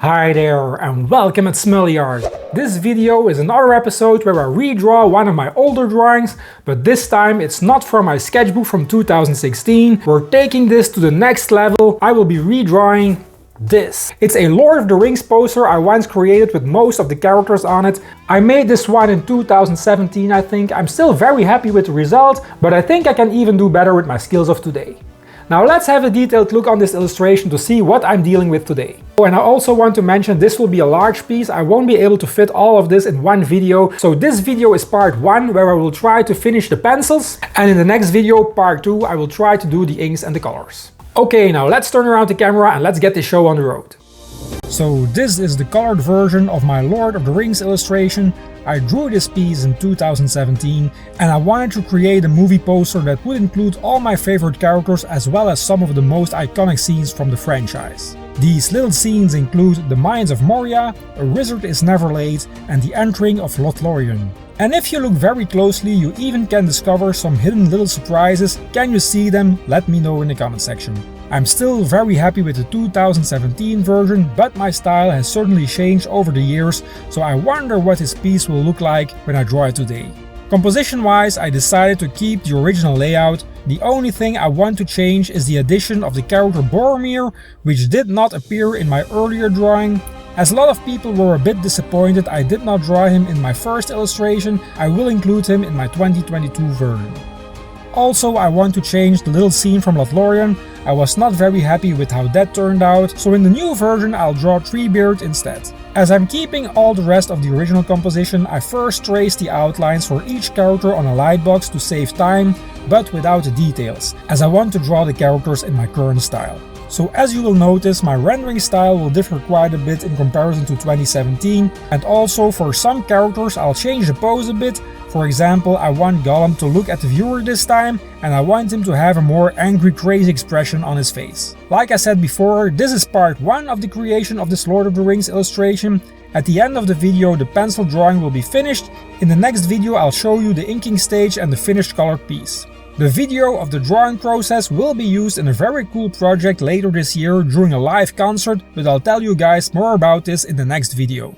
Hi there and welcome at Smully Art. This video is another episode where I redraw one of my older drawings, but this time it's not from my sketchbook from 2016. We're taking this to the next level. I will be redrawing this. It's a Lord of the Rings poster I once created with most of the characters on it. I made this one in 2017, I think. I'm still very happy with the result, but I think I can even do better with my skills of today. Now let's have a detailed look on this illustration to see what I'm dealing with today. Oh, and I also want to mention this will be a large piece. I won't be able to fit all of this in one video. So this video is part 1 where I will try to finish the pencils, and in the next video, part 2, I will try to do the inks and the colors. Okay, now let's turn around the camera and let's get this show on the road. So this is the colored version of my Lord of the Rings illustration. I drew this piece in 2017 and I wanted to create a movie poster that would include all my favorite characters as well as some of the most iconic scenes from the franchise. These little scenes include the Mines of Moria, A Wizard is Never Late, and the entering of Lothlorien. And if you look very closely, you even can discover some hidden little surprises. Can you see them? Let me know in the comment section. I'm still very happy with the 2017 version, but my style has certainly changed over the years, so I wonder what this piece will look like when I draw it today. Composition wise, I decided to keep the original layout. The only thing I want to change is the addition of the character Boromir, which did not appear in my earlier drawing. As a lot of people were a bit disappointed I did not draw him in my first illustration, I will include him in my 2022 version. Also, I want to change the little scene from Lothlorien. I was not very happy with how that turned out, so in the new version I'll draw Treebeard instead. As I'm keeping all the rest of the original composition, I first traced the outlines for each character on a lightbox to save time, but without the details, as I want to draw the characters in my current style. So as you will notice, my rendering style will differ quite a bit in comparison to 2017, and also for some characters I'll change the pose a bit. For example, I want Gollum to look at the viewer this time, and I want him to have a more angry, crazy expression on his face. Like I said before, this is part 1 of the creation of this Lord of the Rings illustration. At the end of the video, the pencil drawing will be finished. In the next video, I'll show you the inking stage and the finished colored piece. The video of the drawing process will be used in a very cool project later this year during a live concert, but I'll tell you guys more about this in the next video.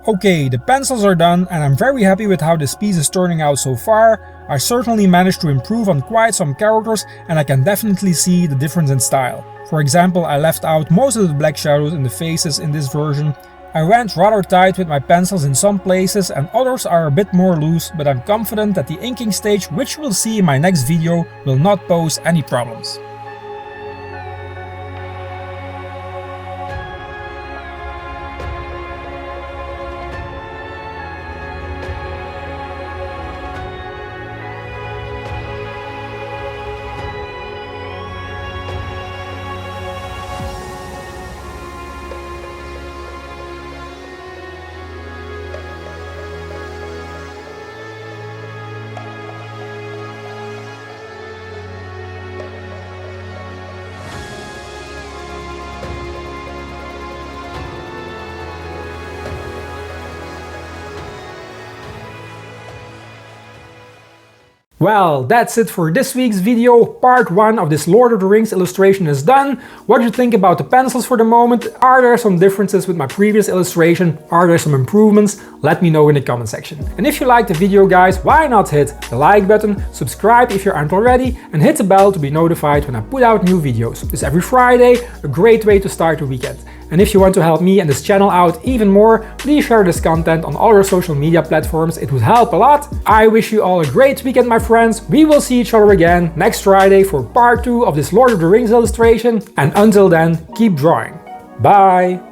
Okay, the pencils are done and I'm very happy with how this piece is turning out so far. I certainly managed to improve on quite some characters and I can definitely see the difference in style. For example, I left out most of the black shadows in the faces in this version. I went rather tight with my pencils in some places and others are a bit more loose, but I'm confident that the inking stage, which you will see in my next video, will not pose any problems. Well, that's it for this week's video. Part 1 of this Lord of the Rings illustration is done. What do you think about the pencils for the moment? Are there some differences with my previous illustration? Are there some improvements? Let me know in the comment section. And if you liked the video, guys, why not hit the like button, subscribe if you aren't already, and hit the bell to be notified when I put out new videos. It's every Friday, a great way to start the weekend. And if you want to help me and this channel out even more, please share this content on other social media platforms, it would help a lot. I wish you all a great weekend, my friends. We will see each other again next Friday for part 2 of this Lord of the Rings illustration. And until then, keep drawing. Bye!